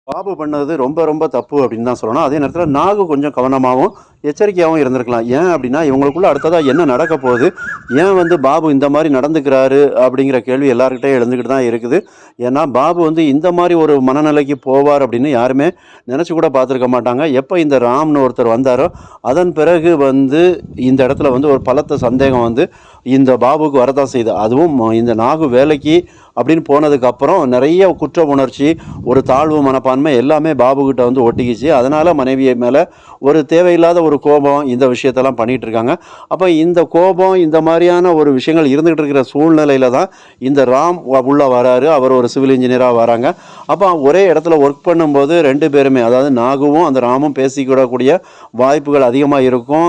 பாபு பண்ணது ரொம்ப ரொம்ப தப்பு அப்படின்னு தான் சொல்லணும். அதே நேரத்தில நாகு கொஞ்சம் கவனமாவும், எச்சரிக்கையாவும் இருந்திருக்கலாம். ஏன் அப்படின்னா, இவங்களுக்குள்ள அடுத்ததா என்ன நடக்க போகுது? ஏன் வந்து பாபு இந்த மாரி நடந்துக்கிறாரு? அப்படிங்கிற கேள்வி எல்லார்கிட்டயும் எழுந்துக்கிட்டு தான் இருக்குது. ஏன்னா, பாபு வந்து இந்த மாரி ஒரு மனநிலைக்கு போவார் அப்படின்னு யாருமே நெனச்சு கூட பார்த்துருக்க மாட்டாங்க. எப்ப இந்த ராம்னு ஒருத்தர் வந்தாரோ, அதன் பிறகு வந்து இந்த இடத்துல வந்து ஒரு பலத்த சந்தேகம் வந்து இந்த பாபுவுக்கு வரத்தான் செய்யுது. அதுவும் இந்த நாகு வேலைக்கு அப்படின்னு போனதுக்கப்புறம் நெறைய குற்ற உணர்ச்சி, ஒரு தாழ்வு மனப்பான்மை எல்லாமே பாபுகிட்ட வந்து ஒட்டிக்கிச்சு. அதனால மனைவி மேல ஒரு தேவையில்லாத ஒரு கோபம், இந்த விஷயத்தெல்லாம் பண்ணிட்டு இருக்காங்க. அப்ப இந்த கோபம், இந்த மாரியான ஒரு விஷயங்கள் இருந்துகிட்டு இருக்கிற சூழ்நிலையில தான் இந்த ராம் உள்ள வராரு. அவர் ஒரு சிவில் இன்ஜினியரா வராங்க. அப்ப ஒரே இடத்துல ஒர்க் பண்ணும்போது 2 பேருமே, அதாவது நாகுவும், அந்த ராமும் பேசிக்கிடக்கூடிய வாய்ப்புகள் அதிகமா இருக்கும்.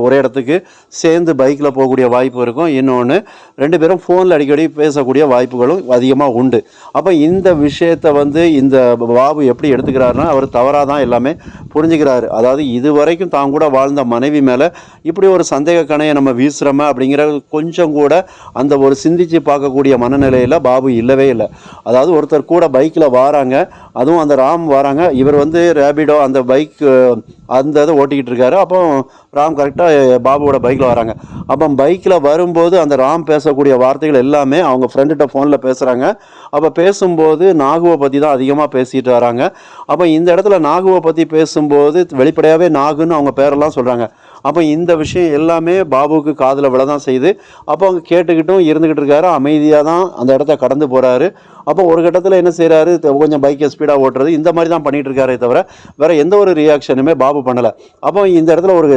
ஒரே இடத்துக்கு சேர்ந்து பைக்ல போகக்கூடிய வாய்ப்பு இருக்கும். இன்னொன்னு 2 பேரும் ஃபோன்ல அடிக்கடி பேசக்கூடிய வாய்ப்புகளும் அதிகமா உண்டு. அப்ப இந்த விஷயத்த வந்து இந்த பாபு எப்படி எடுத்துக்கிறாருன்னா, அவர் தவறா தான் எல்லாமே புரிஞ்சுக்கிறாரு. அதாவது இதுவரைக்கும் தான் கூட வாழ்ந்த மனைவி மேல இப்படி ஒரு சந்தேக கணைய நம்ம வீசுறோமா அப்படிங்கிற கொஞ்சம் கூட அந்த ஒரு சிந்திச்சு பார்க்கக்கூடிய மனநிலையில பாபு இல்லவே இல்ல. அதாவது ஒருத்தர் கூட பைக்ல வாராங்க. அதுவும் அந்த ராம் வாராங்க. இவர் வந்து ரேபிடோ அந்த பைக் அந்த இதை ஓட்டிக்கிட்டு இருக்காரு. அப்போ ராம் கரெக்டா பாபுவோட பைக்ல வராங்க. அப்போ பைக்ல வரும்போது அந்த ராம் பேசக்கூடிய வார்த்தைகள் எல்லாமே அவங்க ஃப்ரெண்டுகிட்ட ஃபோன்ல பேசுறாங்க. அப்ப பேசும்போது நாகுவ பத்தி தான் அதிகமா பேசிட்டு வராங்க. அப்ப இந்த இடத்துல நாகுவ பத்தி பேசும்போது வெளிப்படையாவே நாகுன்னு அவங்க பேரெல்லாம் சொல்றாங்க. அப்ப இந்த விஷயம் எல்லாமே பாபுவுக்கு காதுல விழதான் செய்யுது. அப்போ அவங்க கேட்டுக்கிட்டும் இருந்துகிட்டு இருக்காரு. அமைதியா தான் அந்த இடத்த கடந்து போறாரு. அப்போ ஒரு கட்டத்துல என்ன செய்றாரு, கொஞ்சம் பைக்கை ஸ்பீடா ஓட்டுறது இந்த மாதிரி தான் பண்ணிட்டு இருக்காரே தவிர வேற எந்த ஒரு ரியாக்ஷனுமே பாபு பண்ணல. அப்போ இந்த இடத்துல ஒரு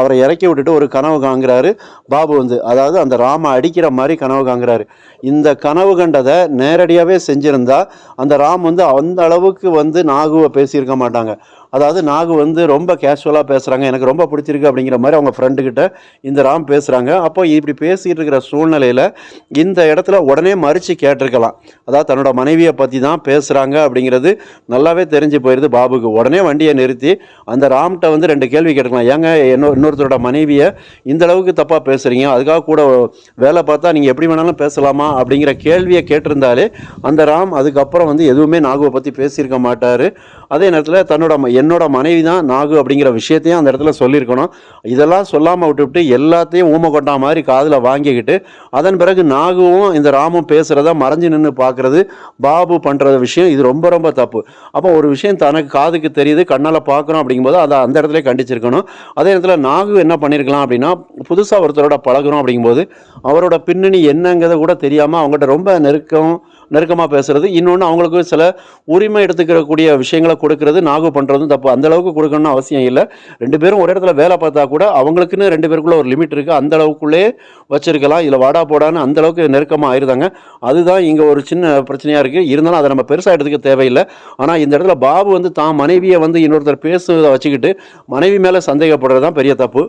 அவரை இறக்கி விட்டுட்டு ஒரு கனவு காண்கிறாரு பாபு வந்து. அதாவது அந்த ராம அடிக்கிற மாதிரி கனவு காண்கிறாரு. இந்த கனவு கண்டதை நேரடியாவே செஞ்சிருந்தா அந்த ராம் வந்து அந்த அளவுக்கு வந்து நாகுவ பேசியிருக்க மாட்டாங்க. அதாவது நாகு வந்து ரொம்ப கேஷுவலா பேசுறாங்க. எனக்கு ரொம்ப பிடிச்சிருக்கு அப்படிங்கிற மாதிரி அவங்க ஃப்ரெண்டு கிட்ட இந்த ராம் பேசுறாங்க. அப்போ இப்படி பேசிட்டு இருக்கிற சூழ்நிலையில இந்த இடத்துல உடனே மறிச்சு கேட்டிருக்கலாம். அதாவது தன்னோட மனைவியை பத்தி தான் பேசுறாங்க அப்படிங்கிறது நல்லாவே தெரிஞ்சு போயிருது பாபுக்கு. உடனே வண்டியை நிறுத்தி அந்த ராம்கிட்ட வந்து 2 கேள்வி கேட்டுக்கலாம். ஏங்க இன்னொருத்தரோட மனைவியை இந்த அளவுக்கு தப்பா பேசுறீங்க, அதுக்காக கூட வேலை பார்த்தா நீங்க எப்படி வேணாலும் பேசலாமா அப்படிங்கிற கேள்வியை கேட்டிருந்தாலே அந்த ராம் அதுக்கப்புறம் வந்து எதுவுமே நாகுவை பத்தி பேசியிருக்க மாட்டாரு. அதே நேரத்தில் என்னோட மனைவி தான் நாகு அப்படிங்கிற விஷயத்தையும் அந்த இடத்துல சொல்லியிருக்கணும். இதெல்லாம் சொல்லாமல் விட்டுவிட்டு எல்லாத்தையும் ஊமை கொட்டா மாதிரி காதில் வாங்கிக்கிட்டு அதன் பிறகு நாகுவும் இந்த ராமும் பேசுகிறத மறைஞ்சு நின்று பார்க்குறது பாபு பண்ணுற விஷயம் இது ரொம்ப ரொம்ப தப்பு. அப்போ ஒரு விஷயம் தனக்கு காதுக்கு தெரியுது, கண்ணால் பார்க்குறோம் அப்படிங்கும்போது அதை அந்த இடத்துல கண்டிச்சிருக்கணும். அதே நேரத்தில் நாகு என்ன பண்ணியிருக்கலாம் அப்படின்னா, புதுசாக ஒருத்தரோட பழகுறோம் அப்படிங்கும்போது அவரோட பின்னணி என்னங்கிறத கூட தெரியாமல் அவங்ககிட்ட ரொம்ப நெருக்கமாக பேசுறது. இன்னொன்று அவங்களுக்கு சில உரிமை எடுத்துக்கிறக்கூடிய விஷயங்களை கொடுக்கறது நாகு பண்ணுறதும் தப்பு. அந்த அளவுக்கு கொடுக்கணும்னு அவசியம் இல்லை. 2 பேரும் ஒரு இடத்துல வேலை பார்த்தா கூட அவங்களுக்குன்னு 2 பேருக்குள்ள ஒரு லிமிட் இருக்குது. அந்த அளவுக்குள்ளே வச்சிருக்கலாம். இதில் வாடா போடான்னு அந்த அளவுக்கு நெருக்கமாக ஆயிருந்தாங்க. அதுதான் இங்கே ஒரு சின்ன பிரச்சனையாக இருக்குது. இருந்தாலும் அதை நம்ம பெருசாக எடுத்துக்க தேவையில்லை. ஆனால் இந்த இடத்துல பாபு வந்து தான் மனைவியை வந்து இன்னொருத்தர் பேசுவதை வச்சுக்கிட்டு மனைவி மேலே சந்தேகப்படுறது தான் பெரிய தப்பு.